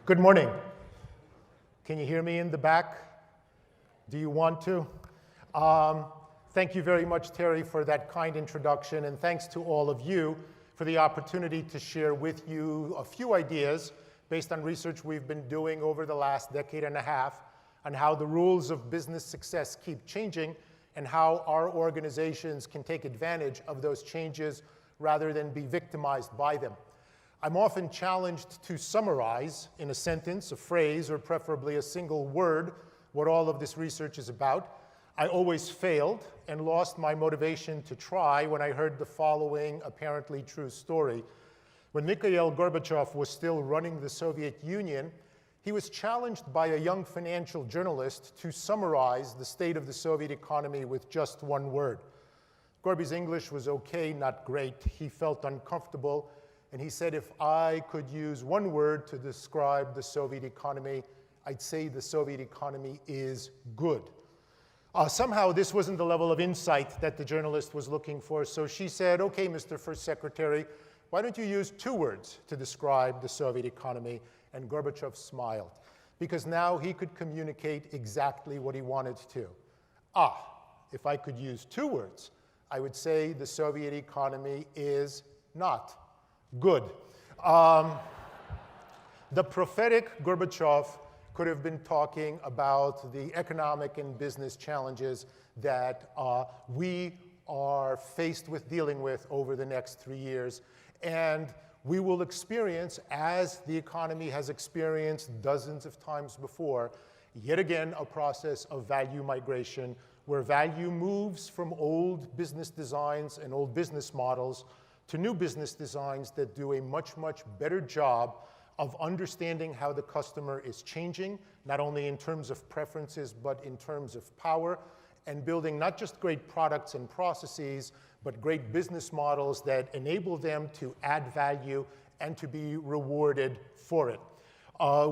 Good morning. Can you hear me in the back? Do you want to? Thank you very much, Terry, for that kind introduction, and thanks to all of you for the opportunity to share with you a few ideas based on research we've been doing over the last decade and a half on how the rules of business success keep changing and how our organizations can take advantage of those changes rather than be victimized by them. I'm often challenged to summarize in a sentence, a phrase, or preferably a single word what all of this research is about. I always failed and lost my motivation to try when I heard the following apparently true story. When Mikhail Gorbachev was still running the Soviet Union, he was challenged by a young financial journalist to summarize the state of the Soviet economy with just one word. Gorby's English was okay, not great. He felt uncomfortable, and he said, if I could use one word to describe the Soviet economy, I'd say the Soviet economy is good. Somehow this wasn't the level of insight that the journalist was looking for, so she said, okay, Mr. First Secretary, why don't you use two words to describe the Soviet economy? And Gorbachev smiled, because now he could communicate exactly what he wanted to. If I could use two words, I would say the Soviet economy is not good. The prophetic Gorbachev could have been talking about the economic and business challenges that we are faced with dealing with over the next 3 years. And we will experience, as the economy has experienced dozens of times before, yet again a process of value migration where value moves from old business designs and old business models to new business designs that do a much, much better job of understanding how the customer is changing, not only in terms of preferences, but in terms of power, and building not just great products and processes, but great business models that enable them to add value and to be rewarded for it.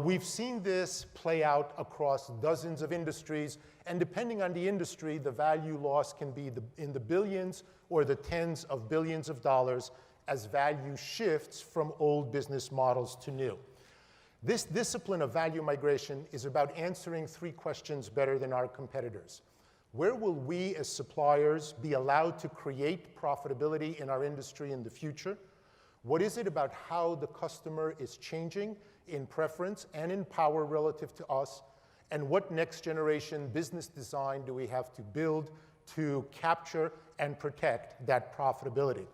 We've seen this play out across dozens of industries, and depending on the industry, the value loss can be in the billions or the tens of billions of dollars as value shifts from old business models to new. This discipline of value migration is about answering three questions better than our competitors. Where will we as suppliers be allowed to create profitability in our industry in the future? What is it about how the customer is changing in preference and in power relative to us? And what next generation business design do we have to build to capture and protect that profitability?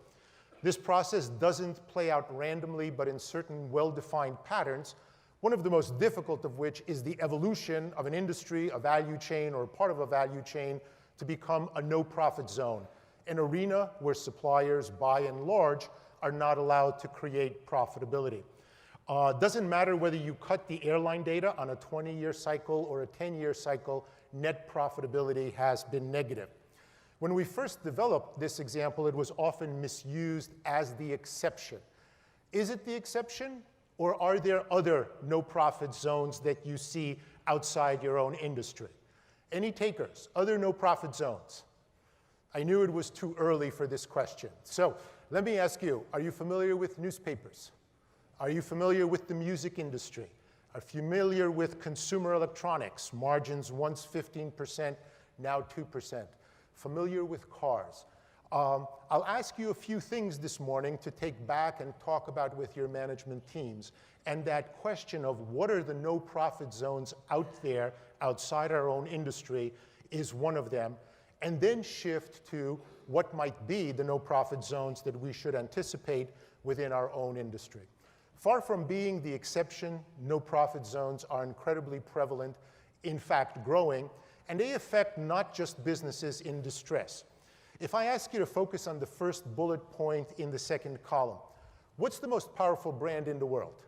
This process doesn't play out randomly, but in certain well-defined patterns, one of the most difficult of which is the evolution of an industry, a value chain, or part of a value chain to become a no-profit zone, an arena where suppliers, by and large, are not allowed to create profitability. Doesn't matter whether you cut the airline data on a 20-year cycle or a 10-year cycle, net profitability has been negative. When we first developed this example, it was often misused as the exception. Is it the exception? Or are there other no-profit zones that you see outside your own industry? Any takers? Other no-profit zones? I knew it was too early for this question. So let me ask you, are you familiar with newspapers? Are you familiar with the music industry? Are you familiar with consumer electronics? Margins once 15%, now 2%. Familiar with cars? I'll ask you a few things this morning to take back and talk about with your management teams. And that question of what are the no-profit zones out there outside our own industry is one of them. And then shift to what might be the no-profit zones that we should anticipate within our own industry. Far from being the exception, no-profit zones are incredibly prevalent, in fact growing, and they affect not just businesses in distress. If I ask you to focus on the first bullet point in the second column, what's the most powerful brand in the world?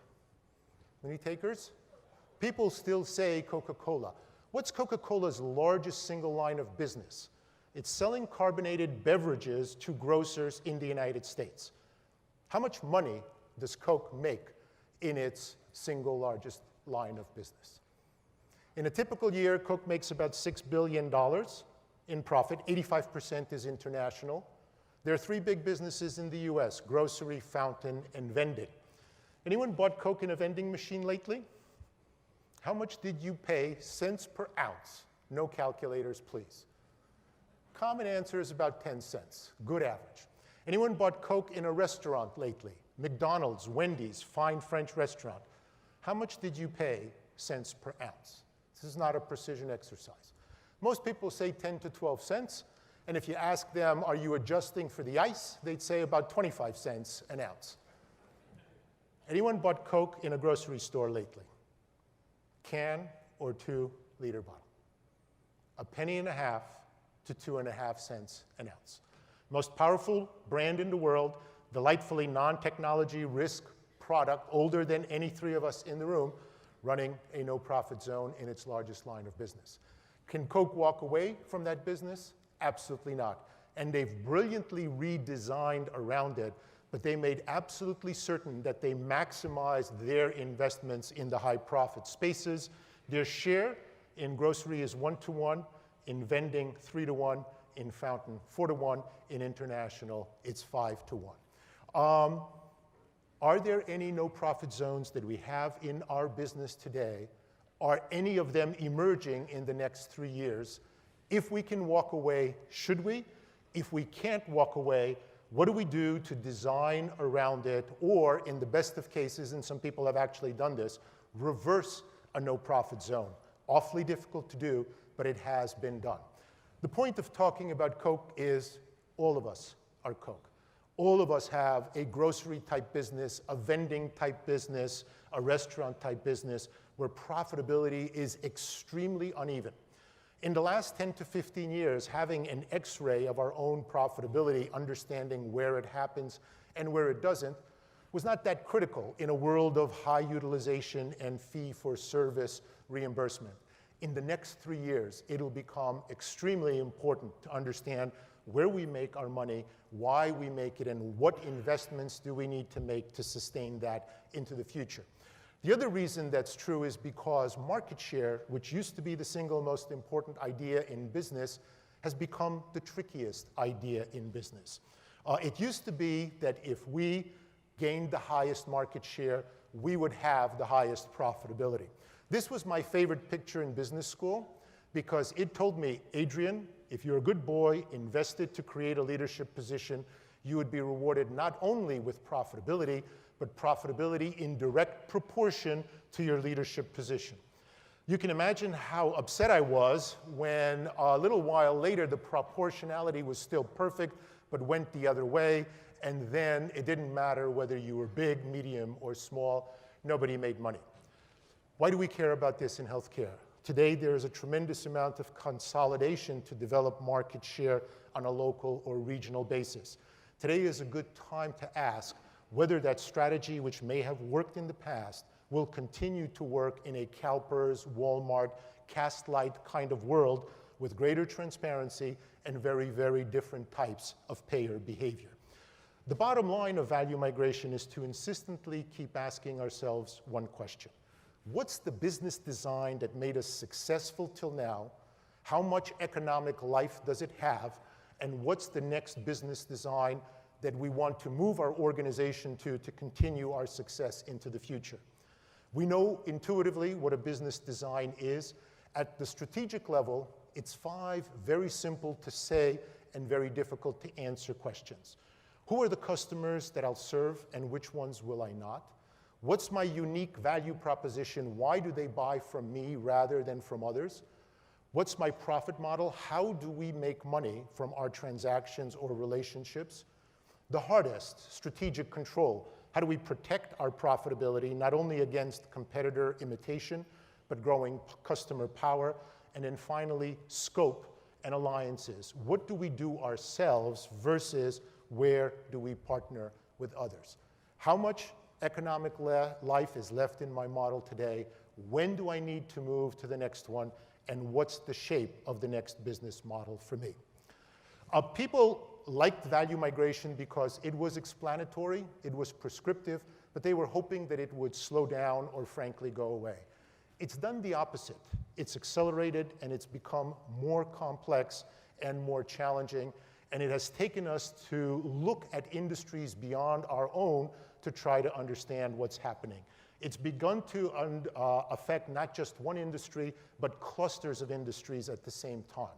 Any takers? People still say Coca-Cola. What's Coca-Cola's largest single line of business? It's selling carbonated beverages to grocers in the United States. How much money does Coke make in its single largest line of business? In a typical year, Coke makes about $6 billion in profit. 85% is international. There are three big businesses in the US: grocery, fountain, and vending. Anyone bought Coke in a vending machine lately? How much did you pay cents per ounce? No calculators, please. Common answer is about 10 cents, good average. Anyone bought Coke in a restaurant lately? McDonald's, Wendy's, fine French restaurant. How much did you pay cents per ounce? This is not a precision exercise. Most people say 10 to 12 cents, and if you ask them, are you adjusting for the ice? They'd say about 25 cents an ounce. Anyone bought Coke in a grocery store lately? Can or 2-liter bottle? $0.015 to 2.5 cents an ounce. Most powerful brand in the world, delightfully non-technology risk product, older than any three of us in the room, running a no-profit zone in its largest line of business. Can Coke walk away from that business? Absolutely not. And they've brilliantly redesigned around it, but they made absolutely certain that they maximized their investments in the high profit spaces. Their share in grocery is 1-to-1, in vending 3-to-1, in fountain 4-to-1, in international it's 5-to-1. Are there any no-profit zones that we have in our business today? Are any of them emerging in the next 3 years? If we can walk away, should we? If we can't walk away, what do we do to design around it? Or, in the best of cases, and some people have actually done this, reverse a no-profit zone. Awfully difficult to do, but it has been done. The point of talking about Coke is all of us are Coke. All of us have a grocery-type business, a vending-type business, a restaurant-type business where profitability is extremely uneven. In the last 10 to 15 years, having an X-ray of our own profitability, understanding where it happens and where it doesn't, was not that critical in a world of high utilization and fee-for-service reimbursement. In the next 3 years, it'll become extremely important to understand where we make our money, why we make it, and what investments do we need to make to sustain that into the future. The other reason that's true is because market share, which used to be the single most important idea in business, has become the trickiest idea in business. It used to be that if we gained the highest market share, we would have the highest profitability. This was my favorite picture in business school because it told me, Adrian, if you're a good boy, invested to create a leadership position, you would be rewarded not only with profitability, but profitability in direct proportion to your leadership position. You can imagine how upset I was when a little while later the proportionality was still perfect, but went the other way, and then it didn't matter whether you were big, medium, or small, nobody made money. Why do we care about this in healthcare? Today, there is a tremendous amount of consolidation to develop market share on a local or regional basis. Today is a good time to ask whether that strategy, which may have worked in the past, will continue to work in a CalPERS, Walmart, Castlight kind of world with greater transparency and very, very different types of payer behavior. The bottom line of value migration is to insistently keep asking ourselves one question. What's the business design that made us successful till now? How much economic life does it have? And what's the next business design that we want to move our organization to continue our success into the future? We know intuitively what a business design is. At the strategic level, it's 5 very simple to say and very difficult to answer questions. Who are the customers that I'll serve and which ones will I not? What's my unique value proposition? Why do they buy from me rather than from others? What's my profit model? How do we make money from our transactions or relationships? The hardest, strategic control. How do we protect our profitability, not only against competitor imitation, but growing customer power? And then finally, scope and alliances. What do we do ourselves versus where do we partner with others? How much economic life is left in my model today? When do I need to move to the next one? And what's the shape of the next business model for me? People liked value migration because it was explanatory, it was prescriptive, but they were hoping that it would slow down or frankly go away. It's done the opposite. It's accelerated and it's become more complex and more challenging, and it has taken us to look at industries beyond our own to try to understand what's happening. It's begun to affect not just one industry, but clusters of industries at the same time.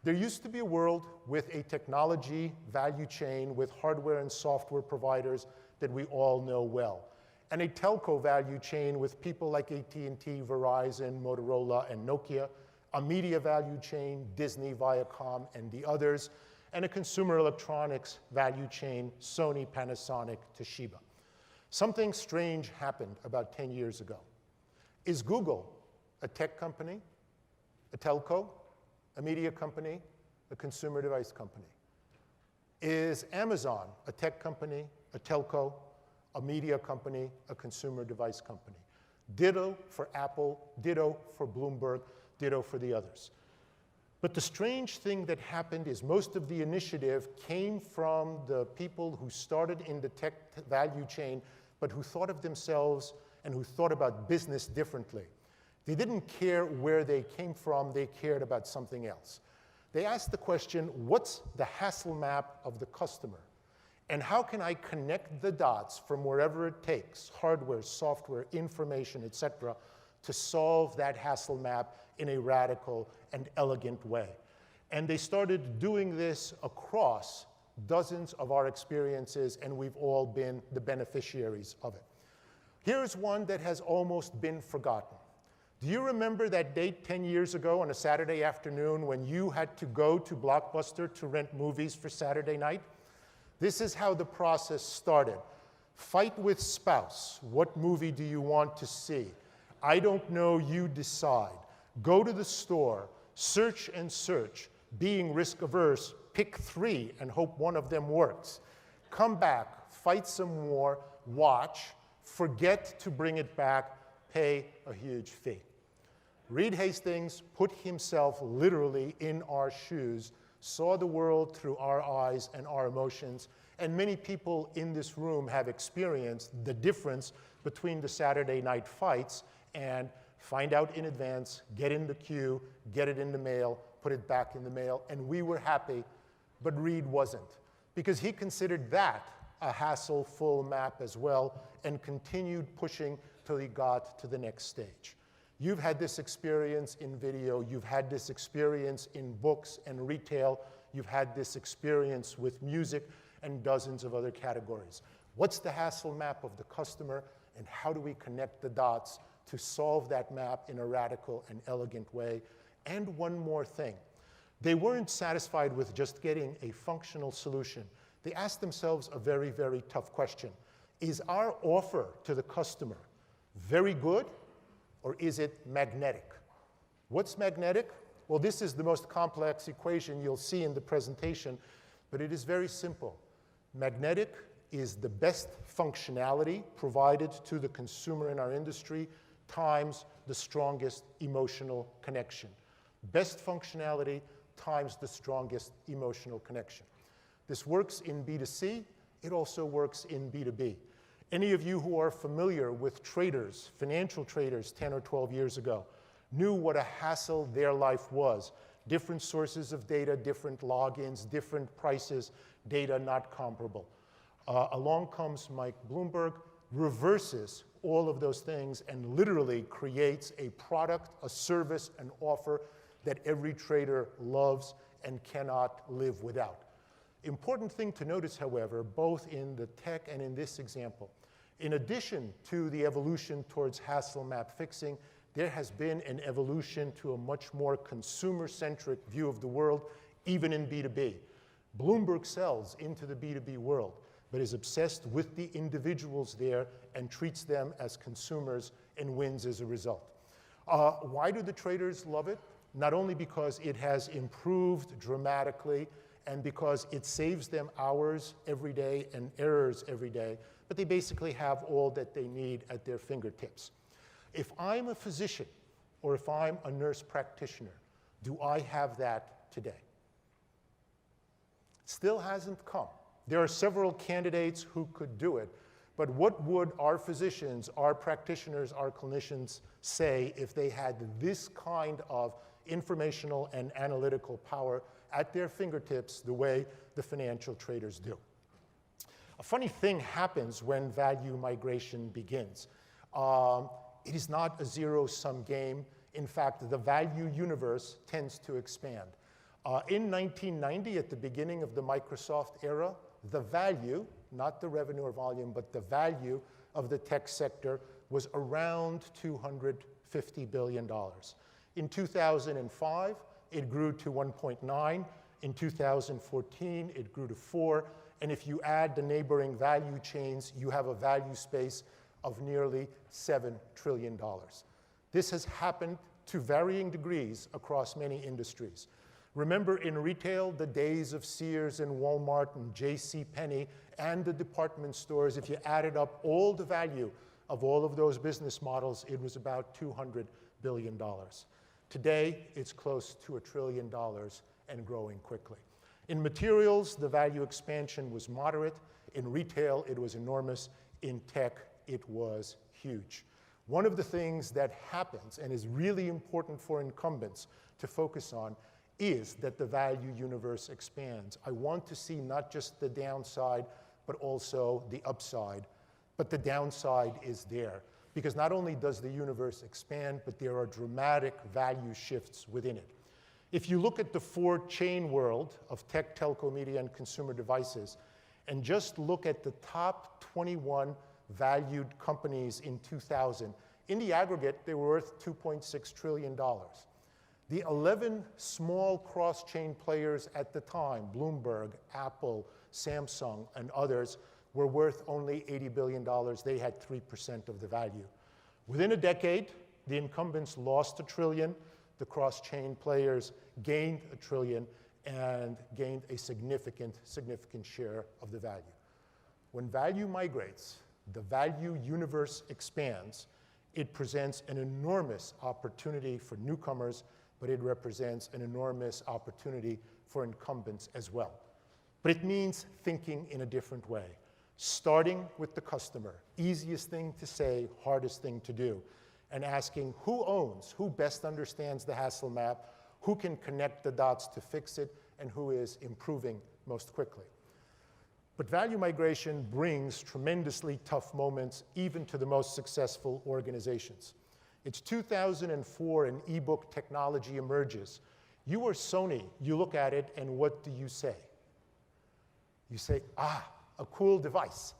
There used to be a world with a technology value chain with hardware and software providers that we all know well, and a telco value chain with people like AT&T, Verizon, Motorola, and Nokia, a media value chain, Disney, Viacom, and the others, and a consumer electronics value chain, Sony, Panasonic, Toshiba. Something strange happened about 10 years ago. Is Google a tech company, a telco, a media company, a consumer device company? Is Amazon a tech company, a telco, a media company, a consumer device company? Ditto for Apple, ditto for Bloomberg, ditto for the others. But the strange thing that happened is most of the initiative came from the people who started in the tech value chain, but who thought of themselves and who thought about business differently. They didn't care where they came from, they cared about something else. They asked the question, what's the hassle map of the customer? And how can I connect the dots from wherever it takes, hardware, software, information, et cetera, to solve that hassle map in a radical and elegant way? And they started doing this across dozens of our experiences, and we've all been the beneficiaries of it. Here's one that has almost been forgotten. Do you remember that date 10 years ago on a Saturday afternoon when you had to go to Blockbuster to rent movies for Saturday night? This is how the process started. Fight with spouse. What movie do you want to see? I don't know, you decide. Go to the store, search and search. Being risk averse, pick 3 and hope one of them works. Come back, fight some more, watch, forget to bring it back, pay a huge fee. Reed Hastings put himself literally in our shoes, saw the world through our eyes and our emotions, and many people in this room have experienced the difference between the Saturday night fights and find out in advance, get in the queue, get it in the mail, put it back in the mail, and we were happy, but Reed wasn't, because he considered that a hassle-full map as well and continued pushing till he got to the next stage. You've had this experience in video, you've had this experience in books and retail, you've had this experience with music and dozens of other categories. What's the hassle map of the customer, and how do we connect the dots to solve that map in a radical and elegant way? And one more thing. They weren't satisfied with just getting a functional solution. They asked themselves a very, very tough question. Is our offer to the customer very good, or is it magnetic? What's magnetic? Well, this is the most complex equation you'll see in the presentation, but it is very simple. Magnetic is the best functionality provided to the consumer in our industry times the strongest emotional connection. Best functionality times the strongest emotional connection. This works in B2C. It also works in B2B. Any of you who are familiar with traders, financial traders 10 or 12 years ago, knew what a hassle their life was. Different sources of data, different logins, different prices, data not comparable. Along comes Mike Bloomberg, reverses all of those things and literally creates a product, a service, an offer that every trader loves and cannot live without. Important thing to notice, however, both in the tech and in this example, in addition to the evolution towards hassle map fixing, there has been an evolution to a much more consumer-centric view of the world, even in B2B. Bloomberg sells into the B2B world, but is obsessed with the individuals there and treats them as consumers and wins as a result. Why do the traders love it? Not only because it has improved dramatically and because it saves them hours every day and errors every day, but they basically have all that they need at their fingertips. If I'm a physician or if I'm a nurse practitioner, do I have that today? Still hasn't come. There are several candidates who could do it, but what would our physicians, our practitioners, our clinicians say if they had this kind of informational and analytical power at their fingertips the way the financial traders do? A funny thing happens when value migration begins. It is not a zero-sum game. In fact, the value universe tends to expand. In 1990, at the beginning of the Microsoft era, the value, not the revenue or volume, but the value of the tech sector was around $250 billion. In 2005, it grew to 1.9. In 2014, it grew to 4. And if you add the neighboring value chains, you have a value space of nearly $7 trillion. This has happened to varying degrees across many industries. Remember, in retail, the days of Sears and Walmart and JCPenney and the department stores, if you added up all the value of all of those business models, it was about $200 billion. Today, it's close to $1 trillion and growing quickly. In materials, the value expansion was moderate. In retail, it was enormous. In tech, it was huge. One of the things that happens and is really important for incumbents to focus on is that the value universe expands. I want to see not just the downside, but also the upside. But the downside is there, because not only does the universe expand, but there are dramatic value shifts within it. If you look at the four-chain world of tech, telco, media, and consumer devices, and just look at the top 21 valued companies in 2000, in the aggregate, they were worth $2.6 trillion. The 11 small cross-chain players at the time, Bloomberg, Apple, Samsung, and others, were worth only $80 billion. They had 3% of the value. Within a decade, the incumbents lost $1 trillion. The cross-chain players gained $1 trillion and gained a significant share of the value. When value migrates, the value universe expands. It presents an enormous opportunity for newcomers, but it represents an enormous opportunity for incumbents as well. But it means thinking in a different way, starting with the customer, easiest thing to say, hardest thing to do, and asking who owns, who best understands the hassle map, who can connect the dots to fix it, and who is improving most quickly. But value migration brings tremendously tough moments even to the most successful organizations. It's 2004 and ebook technology emerges. You are Sony, you look at it, and what do you say? You say, a cool device.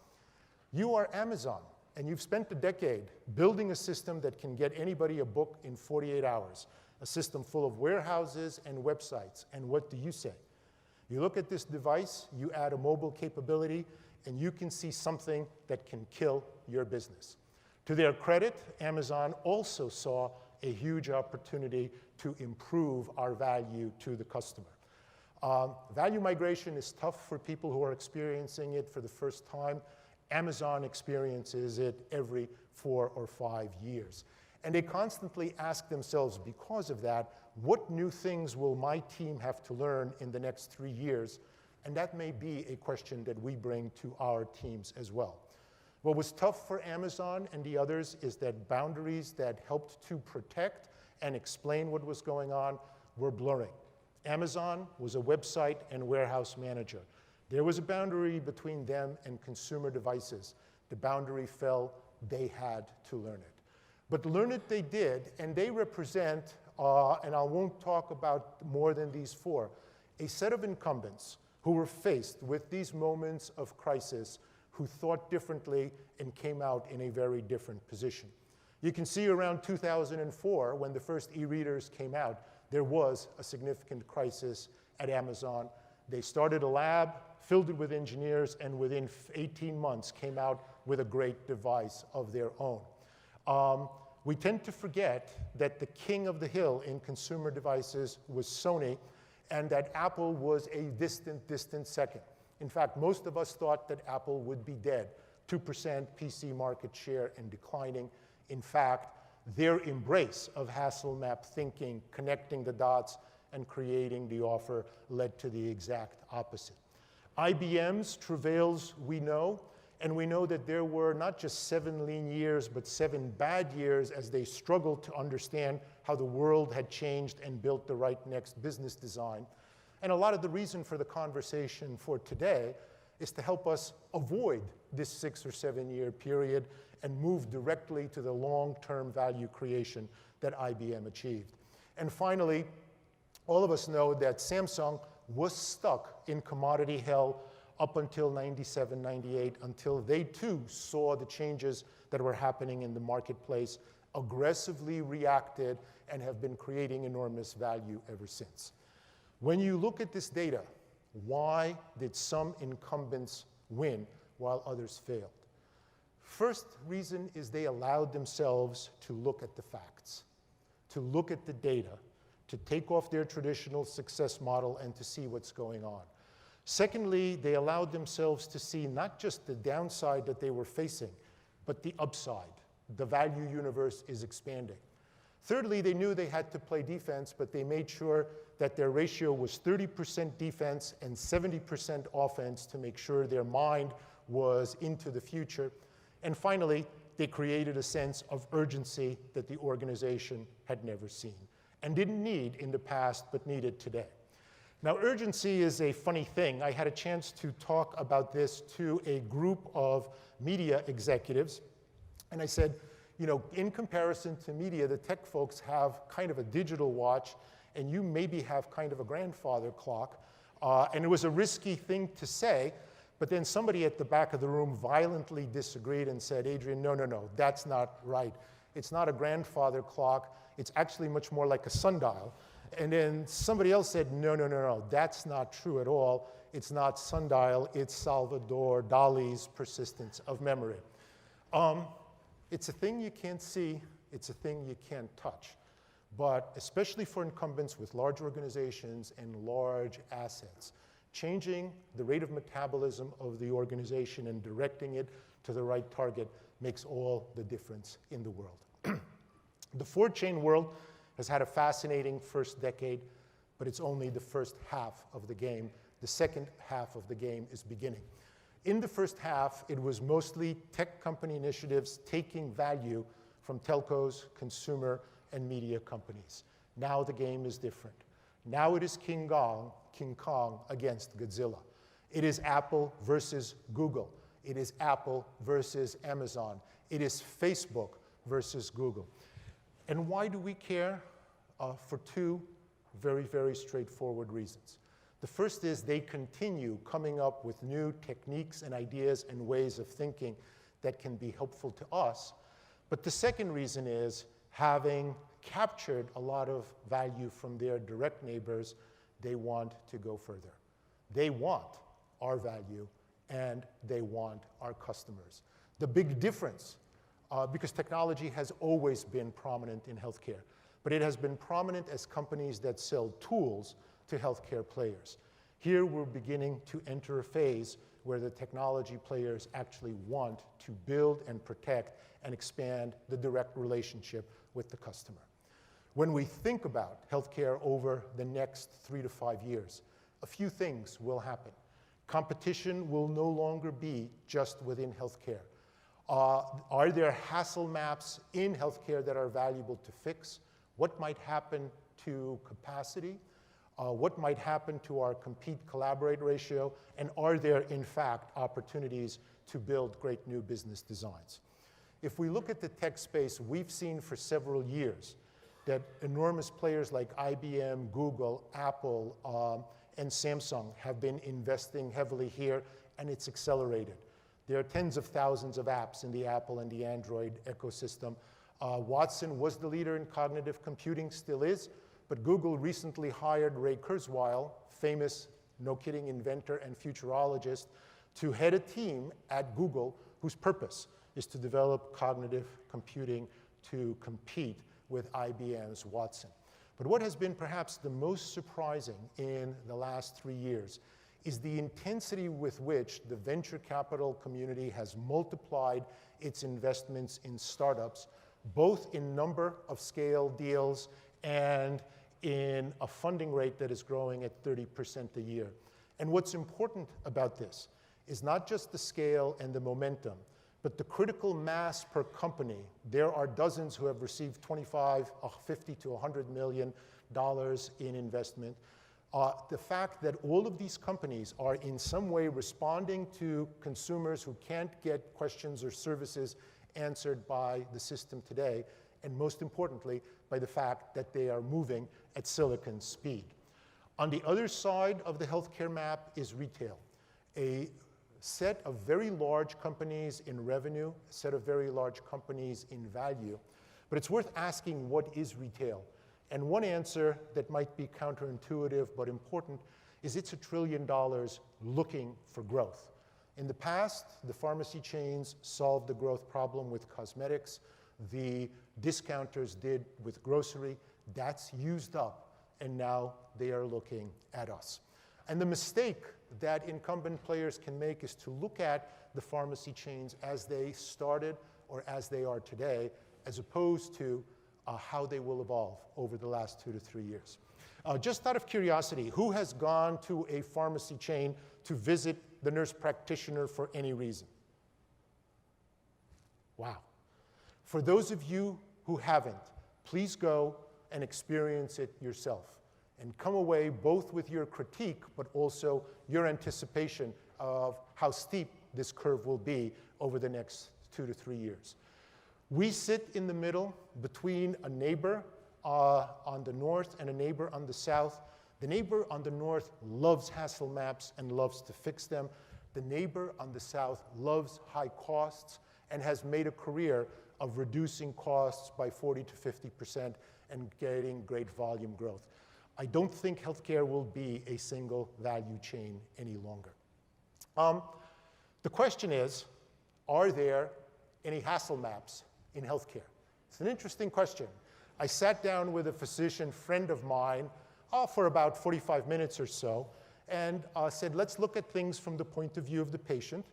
You are Amazon, and you've spent a decade building a system that can get anybody a book in 48 hours, a system full of warehouses and websites, and what do you say? You look at this device, you add a mobile capability, and you can see something that can kill your business. To their credit, Amazon also saw a huge opportunity to improve our value to the customer. Value migration is tough for people who are experiencing it for the first time. Amazon experiences it every 4 or 5 years. And they constantly ask themselves, because of that, what new things will my team have to learn in the next 3 years? And that may be a question that we bring to our teams as well. What was tough for Amazon and the others is that boundaries that helped to protect and explain what was going on were blurring. Amazon was a website and warehouse manager. There was a boundary between them and consumer devices. The boundary fell, they had to learn it. But learn it they did, and they represent, and I won't talk about more than these 4, a set of incumbents who were faced with these moments of crisis, who thought differently and came out in a very different position. You can see around 2004, when the first e-readers came out, there was a significant crisis at Amazon. They started a lab, filled it with engineers, and within 18 months came out with a great device of their own. We tend to forget that the king of the hill in consumer devices was Sony, and that Apple was a distant second. In fact, most of us thought that Apple would be dead, 2% PC market share and declining. In fact, their embrace of hassle map thinking, connecting the dots, and creating the offer led to the exact opposite. IBM's travails we know, and we know that there were not just 7 lean years, but 7 bad years as they struggled to understand how the world had changed and built the right next business design. And a lot of the reason for the conversation for today is to help us avoid this 6 or 7 year period and move directly to the long-term value creation that IBM achieved. And finally, all of us know that Samsung was stuck in commodity hell up until 97, 98, until they too saw the changes that were happening in the marketplace, aggressively reacted, and have been creating enormous value ever since. When you look at this data, why did some incumbents win while others failed? First reason is they allowed themselves to look at the facts, to look at the data, to take off their traditional success model and to see what's going on. Secondly, they allowed themselves to see not just the downside that they were facing, but the upside. The value universe is expanding. Thirdly, they knew they had to play defense, but they made sure that their ratio was 30% defense and 70% offense to make sure their mind was into the future. And finally, they created a sense of urgency that the organization had never seen and didn't need in the past, but needed today. Now, urgency is a funny thing. I had a chance to talk about this to a group of media executives, and I said, you know, in comparison to media, the tech folks have kind of a digital watch, and you maybe have kind of a grandfather clock. And it was a risky thing to say, but then somebody at the back of the room violently disagreed and said, Adrian, no, that's not right. It's not a grandfather clock. It's actually much more like a sundial. And then somebody else said, no, that's not true at all. It's not sundial, it's Salvador Dali's persistence of memory. It's a thing you can't see, it's a thing you can't touch. But especially for incumbents with large organizations and large assets, changing the rate of metabolism of the organization and directing it to the right target makes all the difference in the world. The 4-chain world has had a fascinating first decade, but it's only the first half of the game. The second half of the game is beginning. In the first half, it was mostly tech company initiatives taking value from telcos, consumer, and media companies. Now the game is different. Now it is King Kong against Godzilla. It is Apple versus Google. It is Apple versus Amazon. It is Facebook versus Google. And why do we care? For two very, very straightforward reasons. The first is they continue coming up with new techniques and ideas and ways of thinking that can be helpful to us. But the second reason is having captured a lot of value from their direct neighbors, they want to go further. They want our value and they want our customers. The big difference, because technology has always been prominent in healthcare, but it has been prominent as companies that sell tools to healthcare players. Here we're beginning to enter a phase where the technology players actually want to build and protect and expand the direct relationship with the customer. When we think about healthcare over the next 3 to 5 years, a few things will happen. Competition will no longer be just within healthcare. Are there hassle maps in healthcare that are valuable to fix? What might happen to capacity? What might happen to our compete-collaborate ratio? And are there, in fact, opportunities to build great new business designs? If we look at the tech space, we've seen for several years that enormous players like IBM, Google, Apple, and Samsung have been investing heavily here, and it's accelerated. There are tens of thousands of apps in the Apple and the Android ecosystem. Watson was the leader in cognitive computing, still is, but Google recently hired Ray Kurzweil, famous, no kidding, inventor and futurologist, to head a team at Google whose purpose is to develop cognitive computing to compete with IBM's Watson. But what has been perhaps the most surprising in the last 3 years is the intensity with which the venture capital community has multiplied its investments in startups, both in number of scale deals and in a funding rate that is growing at 30% a year. And what's important about this is not just the scale and the momentum, but the critical mass per company. There are dozens who have received $25, $50 to $100 million in investment. The fact that all of these companies are in some way responding to consumers who can't get questions or services answered by the system today, and most importantly, by the fact that they are moving at silicon speed. On the other side of the healthcare map is retail, a set of very large companies in revenue, a set of very large companies in value. But it's worth asking, what is retail? And one answer that might be counterintuitive but important is it's $1 trillion looking for growth. In the past, the pharmacy chains solved the growth problem with cosmetics. The discounters did with grocery. That's used up, and now they are looking at us. And the mistake that incumbent players can make is to look at the pharmacy chains as they started or as they are today, as opposed to how they will evolve over the last 2 to 3 years. Just out of curiosity, who has gone to a pharmacy chain to visit the nurse practitioner for any reason? Wow. For those of you who haven't, please go and experience it yourself and come away both with your critique but also your anticipation of how steep this curve will be over the next 2 to 3 years. We sit in the middle between a neighbor on the north and a neighbor on the south. The neighbor on the north loves hassle maps and loves to fix them. The neighbor on the south loves high costs and has made a career of reducing costs by 40 to 50% and getting great volume growth. I don't think healthcare will be a single value chain any longer. The question is, are there any hassle maps in healthcare? It's an interesting question. I sat down with a physician friend of mine for about 45 minutes or so and said, let's look at things from the point of view of the patient.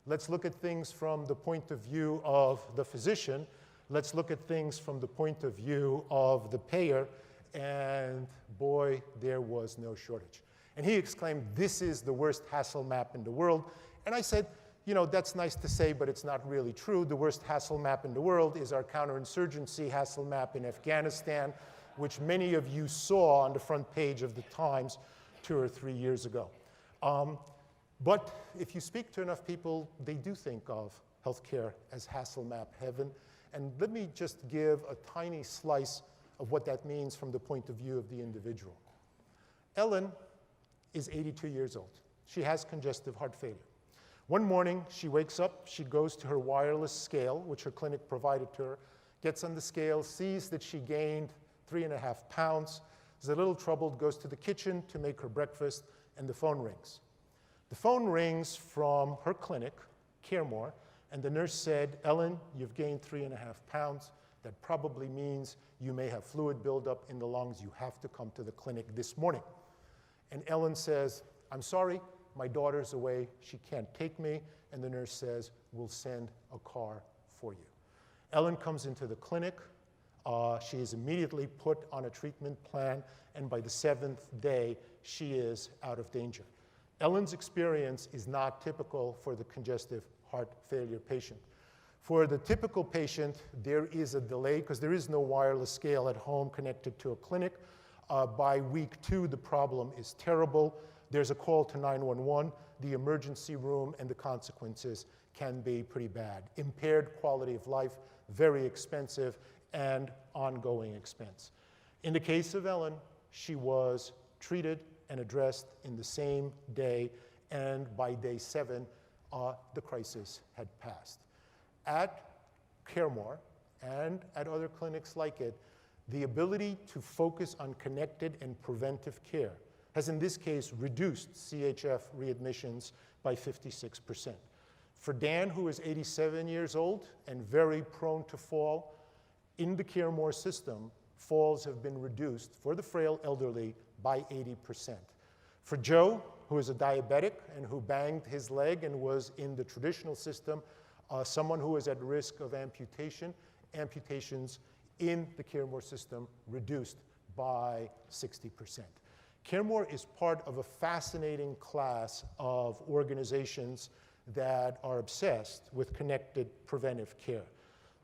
Let's look at things from the point of view of the physician. Let's look at things from the point of view of the payer. And boy, there was no shortage. And he exclaimed, this is the worst hassle map in the world. And I said, you know, that's nice to say, but it's not really true. The worst hassle map in the world is our counterinsurgency hassle map in Afghanistan, which many of you saw on the front page of the Times 2 or 3 years ago. But if you speak to enough people, they do think of healthcare as hassle map heaven. And let me just give a tiny slice of what that means from the point of view of the individual. Ellen is 82 years old. She has congestive heart failure. One morning, she wakes up, she goes to her wireless scale, which her clinic provided to her, gets on the scale, sees that she gained 3.5 pounds, is a little troubled, goes to the kitchen to make her breakfast, and the phone rings. The phone rings from her clinic, Caremore, and the nurse said, Ellen, you've gained 3.5 pounds. That probably means you may have fluid buildup in the lungs. You have to come to the clinic this morning. And Ellen says, I'm sorry, my daughter's away. She can't take me. And the nurse says, we'll send a car for you. Ellen comes into the clinic. She is immediately put on a treatment plan. And by the 7th day, she is out of danger. Ellen's experience is not typical for the congestive heart failure patient. For the typical patient, there is a delay because there is no wireless scale at home connected to a clinic. By week 2, the problem is terrible. There's a call to 911, the emergency room, and the consequences can be pretty bad. Impaired quality of life, very expensive, and ongoing expense. In the case of Ellen, she was treated and addressed in the same day, and by day 7, the crisis had passed. At Caremore and at other clinics like it, the ability to focus on connected and preventive care has in this case reduced CHF readmissions by 56%. For Dan, who is 87 years old and very prone to fall, in the Caremore system, falls have been reduced for the frail elderly by 80%. For Joe, who is a diabetic and who banged his leg and was in the traditional system, someone who is at risk of amputation, amputations in the Caremore system reduced by 60%. Caremore is part of a fascinating class of organizations that are obsessed with connected preventive care.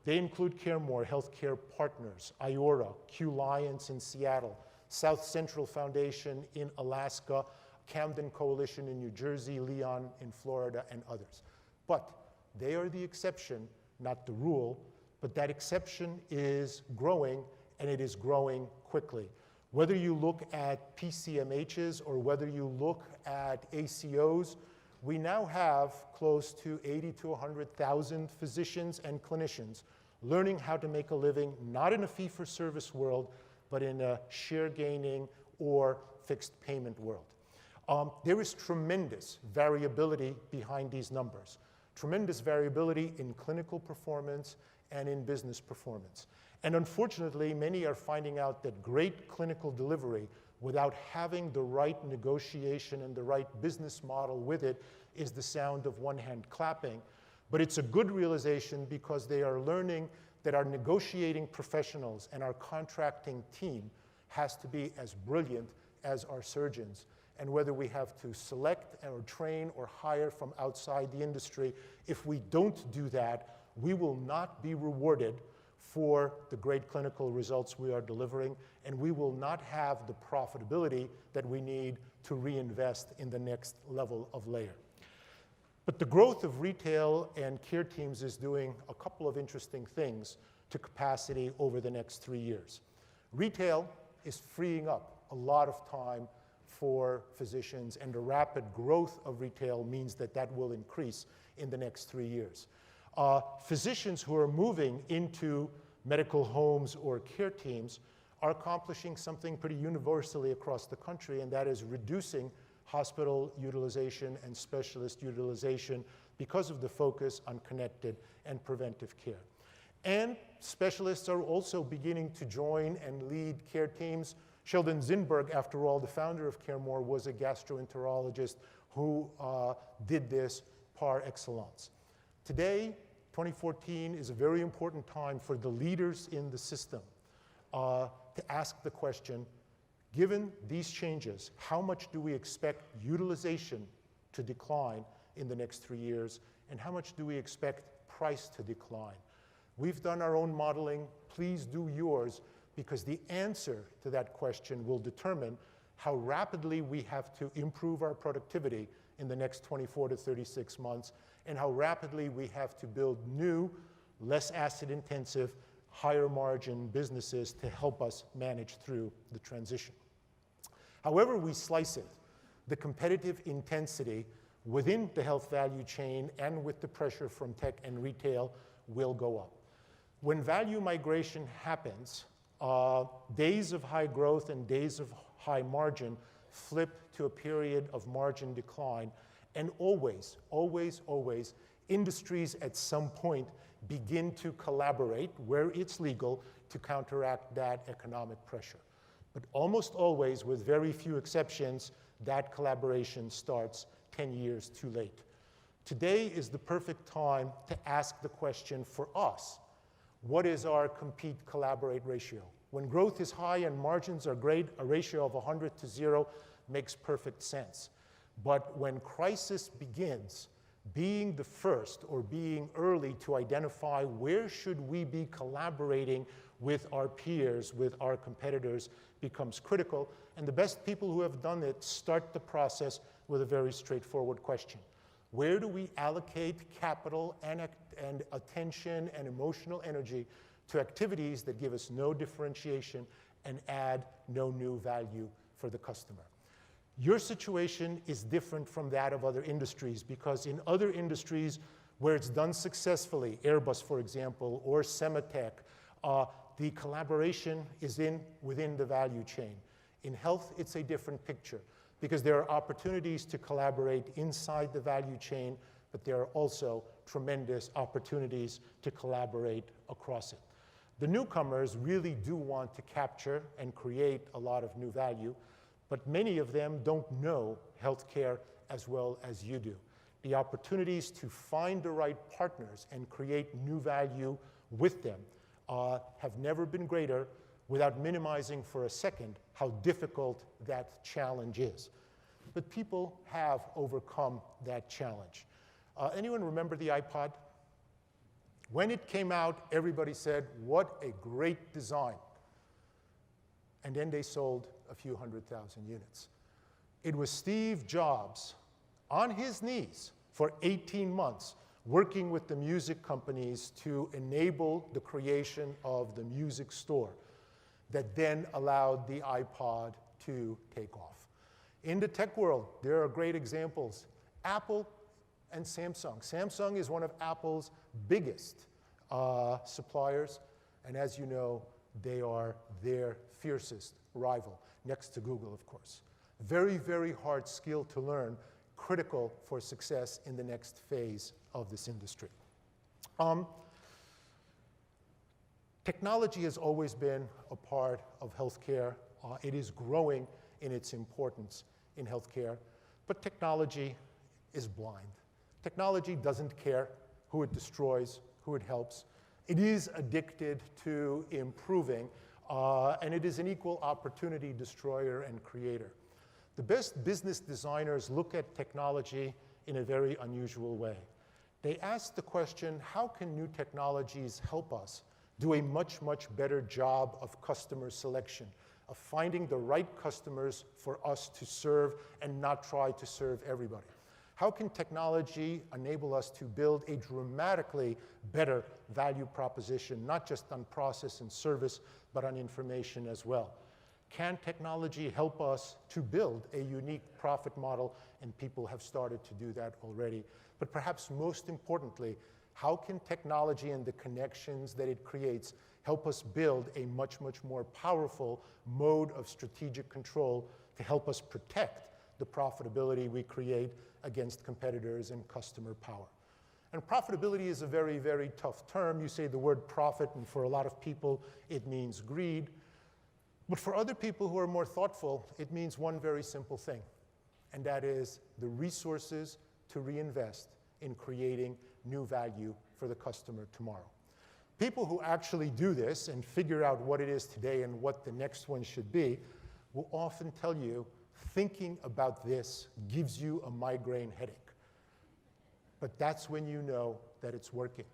They include Caremore Healthcare Partners, IORA, Q-Lions in Seattle, South Central Foundation in Alaska, Camden Coalition in New Jersey, Leon in Florida, and others. But they are the exception not the rule, but that exception is growing, and it is growing quickly. Whether you look at PCMHs or whether you look at ACOs, we now have close to 80 to 100,000 physicians and clinicians learning how to make a living, not in a fee-for-service world, but in a share-gaining or fixed payment world. There is tremendous variability behind these numbers, tremendous variability in clinical performance and in business performance. And unfortunately, many are finding out that great clinical delivery without having the right negotiation and the right business model with it is the sound of one hand clapping. But it's a good realization because they are learning that our negotiating professionals and our contracting team has to be as brilliant as our surgeons. And whether we have to select or train or hire from outside the industry, if we don't do that, we will not be rewarded for the great clinical results we are delivering, and we will not have the profitability that we need to reinvest in the next level of layer. But the growth of retail and care teams is doing a couple of interesting things to capacity over the next 3 years. Retail is freeing up a lot of time for physicians, and the rapid growth of retail means that that will increase in the next 3 years. Physicians who are moving into medical homes or care teams are accomplishing something pretty universally across the country, and that is reducing hospital utilization and specialist utilization because of the focus on connected and preventive care. And specialists are also beginning to join and lead care teams. Sheldon Zinberg, after all, the founder of CareMore, was a gastroenterologist who did this par excellence. Today, 2014 is a very important time for the leaders in the system to ask the question, given these changes, how much do we expect utilization to decline in the next 3 years, and how much do we expect price to decline? We've done our own modeling. Please do yours, because the answer to that question will determine how rapidly we have to improve our productivity in the next 24 to 36 months, and how rapidly we have to build new, less asset-intensive, higher-margin businesses to help us manage through the transition. However we slice it, the competitive intensity within the health value chain and with the pressure from tech and retail will go up. When value migration happens, days of high growth and days of high margin flip to a period of margin decline, and always, always, always, industries at some point begin to collaborate where it's legal to counteract that economic pressure. But almost always, with very few exceptions, that collaboration starts 10 years too late. Today is the perfect time to ask the question for us, what is our compete-collaborate ratio? When growth is high and margins are great, a ratio of 100 to 0 makes perfect sense. But when crisis begins, being the first or being early to identify where should we be collaborating with our peers, with our competitors, becomes critical. And the best people who have done it start the process with a very straightforward question. Where do we allocate capital and attention and emotional energy to activities that give us no differentiation and add no new value for the customer? Your situation is different from that of other industries, because in other industries where it's done successfully, Airbus, for example, or Sematech, the collaboration is within the value chain. In health, it's a different picture, because there are opportunities to collaborate inside the value chain, but there are also tremendous opportunities to collaborate across it. The newcomers really do want to capture and create a lot of new value, but many of them don't know healthcare as well as you do. The opportunities to find the right partners and create new value with them have never been greater, without minimizing for a second how difficult that challenge is. But people have overcome that challenge. Anyone remember the iPod? When it came out, everybody said, what a great design. And then they sold a few 100,000 units. It was Steve Jobs on his knees for 18 months working with the music companies to enable the creation of the music store that then allowed the iPod to take off. In the tech world, there are great examples. Apple and Samsung. Samsung is one of Apple's biggest suppliers, and as you know, they are their fiercest rival, next to Google, of course. Very, very hard skill to learn, critical for success in the next phase of this industry. Technology has always been a part of healthcare. It is growing in its importance in healthcare, but technology is blind. Technology doesn't care who it destroys, who it helps. It is addicted to improving, and it is an equal opportunity destroyer and creator. The best business designers look at technology in a very unusual way. They ask the question, how can new technologies help us do a much, much better job of customer selection, of finding the right customers for us to serve and not try to serve everybody? How can technology enable us to build a dramatically better value proposition, not just on process and service, but on information as well? Can technology help us to build a unique profit model? And people have started to do that already. But perhaps most importantly, how can technology and the connections that it creates help us build a much, much more powerful mode of strategic control to help us protect the profitability we create against competitors and customer power? And profitability is a very, very tough term. You say the word profit, and for a lot of people, it means greed. But for other people who are more thoughtful, it means one very simple thing, and that is the resources to reinvest in creating new value for the customer tomorrow. People who actually do this and figure out what it is today and what the next one should be will often tell you thinking about this gives you a migraine headache. But that's when you know that it's working.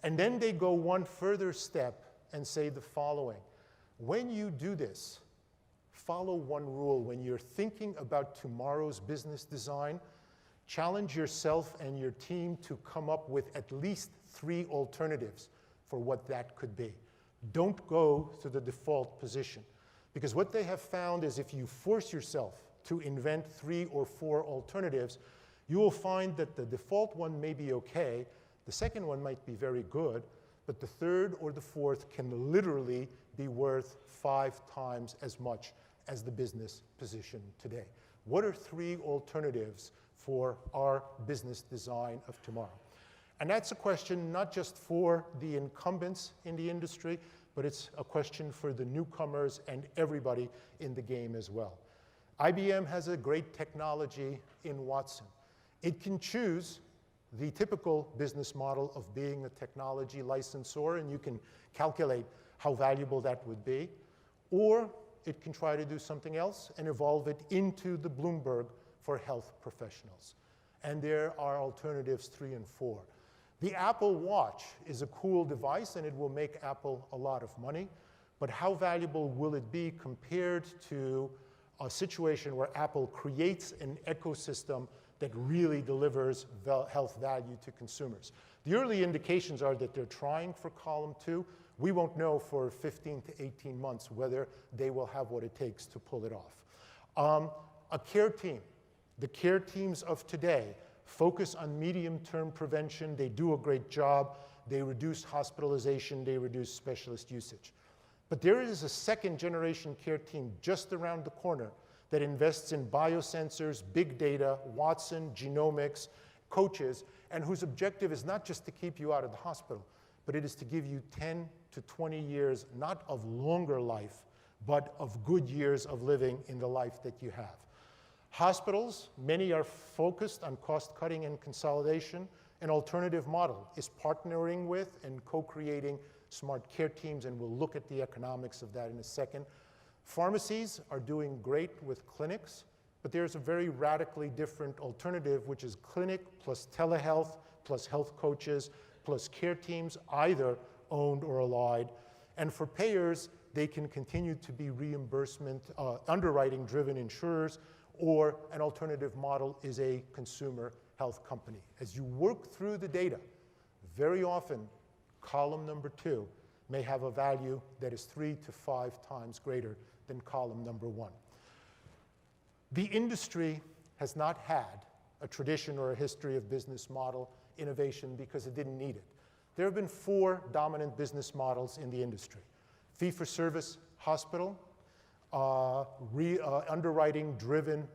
And then they go one further step and say the following. When you do this, follow one rule. When you're thinking about tomorrow's business design, challenge yourself and your team to come up with at least 3 alternatives for what that could be. Don't go to the default position. Because what they have found is if you force yourself to invent 3 or 4 alternatives, you will find that the default one may be okay, the second one might be very good, but the third or the fourth can literally be worth 5 times as much as the business position today. What are 3 alternatives for our business design of tomorrow? And that's a question not just for the incumbents in the industry, but it's a question for the newcomers and everybody in the game as well. IBM has a great technology in Watson. It can choose the typical business model of being a technology licensor, and you can calculate how valuable that would be, or it can try to do something else and evolve it into the Bloomberg for health professionals. And there are alternatives 3 and 4. The Apple Watch is a cool device, and it will make Apple a lot of money, but how valuable will it be compared to a situation where Apple creates an ecosystem that really delivers health value to consumers? The early indications are that they're trying for column 2. We won't know for 15 to 18 months whether they will have what it takes to pull it off. A care team. The care teams of today focus on medium-term prevention. They do a great job. They reduce hospitalization. They reduce specialist usage. But there is a second-generation care team just around the corner that invests in biosensors, big data, Watson, genomics, coaches, and whose objective is not just to keep you out of the hospital, but it is to give you 10 to 20 years, not of longer life, but of good years of living in the life that you have. Hospitals, many are focused on cost-cutting and consolidation. An alternative model is partnering with and co-creating smart care teams, and we'll look at the economics of that in a second. Pharmacies are doing great with clinics, but there's a very radically different alternative, which is clinic plus telehealth plus health coaches plus care teams, either owned or allied. And for payers, they can continue to be reimbursement, underwriting-driven insurers, or an alternative model is a consumer health company. As you work through the data very often, column number 2 may have a value that is 3 to 5 times greater than column number 1. The industry has not had a tradition or a history of business model innovation because it didn't need it. There have been 4 dominant business models in the industry: fee-for-service hospital, underwriting-driven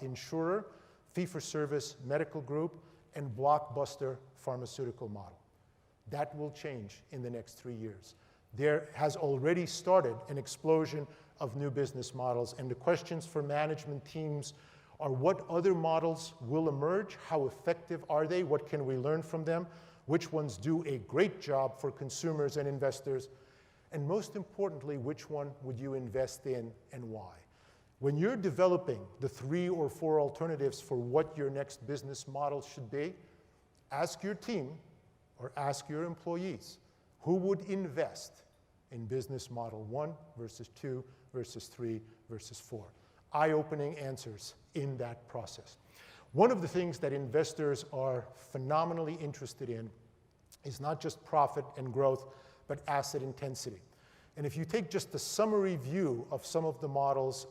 insurer, fee-for-service medical group, and blockbuster pharmaceutical model. That will change in the next 3 years. There has already started an explosion of new business models, and the questions for management teams are: what other models will emerge? How effective are they? What can we learn from them? Which ones do a great job for consumers and investors? And most importantly, which one would you invest in and why? When you're developing the 3 or 4 alternatives for what your next business model should be, ask your team or ask your employees who would invest in business model 1 versus 2 versus 3 versus 4. Eye-opening answers in that process. One of the things that investors are phenomenally interested in is not just profit and growth, but asset intensity. And if you take just a summary view of some of the models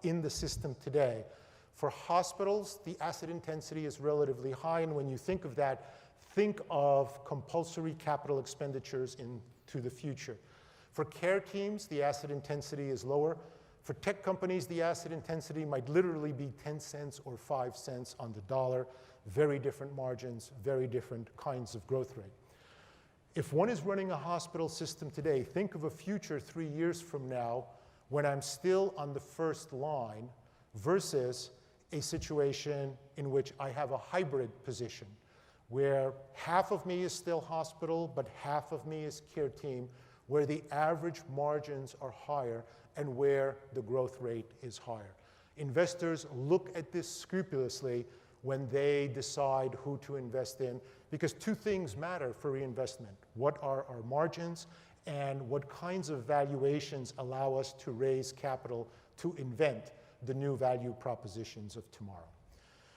in the system today, for hospitals, the asset intensity is relatively high, and when you think of that, think of compulsory capital expenditures into the future. For care teams, the asset intensity is lower. For tech companies, the asset intensity might literally be 10 cents or 5 cents on the dollar. Very different margins, very different kinds of growth rate. If one is running a hospital system today, think of a future 3 years from now when I'm still on the first line versus a situation in which I have a hybrid position where half of me is still hospital, but half of me is care team, where the average margins are higher and where the growth rate is higher. Investors look at this scrupulously when they decide who to invest in, because 2 things matter for reinvestment. What are our margins, and what kinds of valuations allow us to raise capital to invent the new value propositions of tomorrow?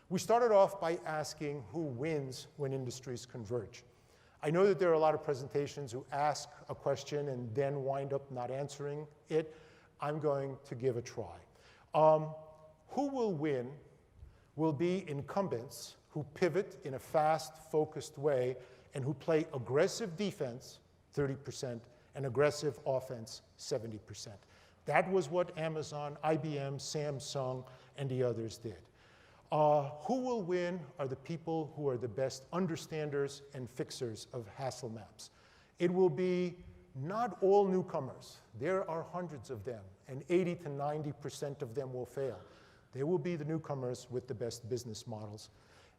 We started off by asking who wins when industries converge. I know that there are a lot of presentations who ask a question and then wind up not answering it. I'm going to give a try. Who will win will be incumbents who pivot in a fast, focused way and who play aggressive defense, 30%, and aggressive offense, 70%. That was what Amazon, IBM, Samsung, and the others did. Who will win are the people who are the best understanders and fixers of hassle maps. It will be not all newcomers. There are hundreds of them, and 80 to 90% of them will fail. There will be the newcomers with the best business models.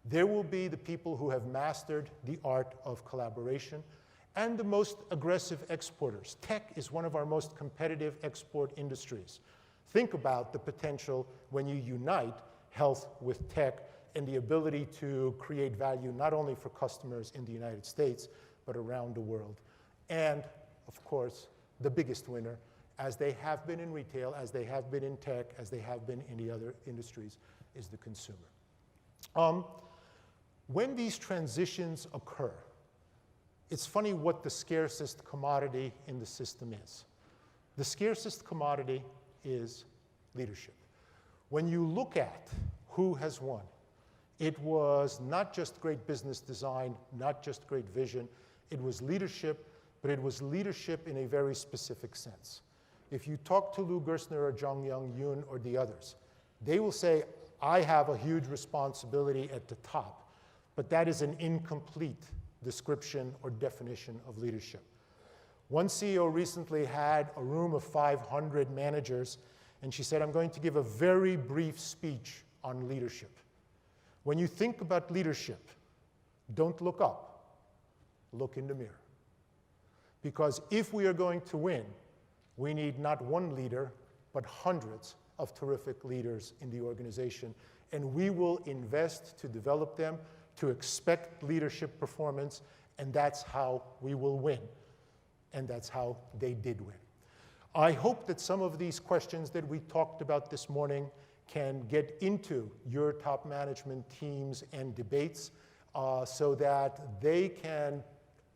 There will be the people who have mastered the art of collaboration, and the most aggressive exporters. Tech is one of our most competitive export industries. Think about the potential when you unite health with tech and the ability to create value not only for customers in the United States, but around the world. And, of course, the biggest winner, as they have been in retail, as they have been in tech, as they have been in the other industries, is the consumer. When these transitions occur, it's funny what the scarcest commodity in the system is. The scarcest commodity is leadership. When you look at who has won, it was not just great business design, not just great vision, it was leadership, but it was leadership in a very specific sense. If you talk to Lou Gerstner or Jong Young Yoon or the others, they will say, I have a huge responsibility at the top, but that is an incomplete description or definition of leadership. One CEO recently had a room of 500 managers, and she said, I'm going to give a very brief speech on leadership. When you think about leadership, don't look up, look in the mirror. Because if we are going to win, we need not one leader, but hundreds of terrific leaders in the organization. And we will invest to develop them, to expect leadership performance, and that's how we will win. And that's how they did win. I hope that some of these questions that we talked about this morning can get into your top management teams and debates so that they can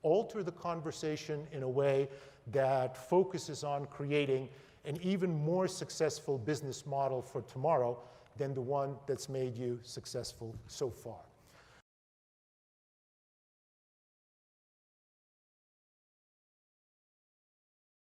alter the conversation in a way that focuses on creating an even more successful business model for tomorrow than the one that's made you successful so far.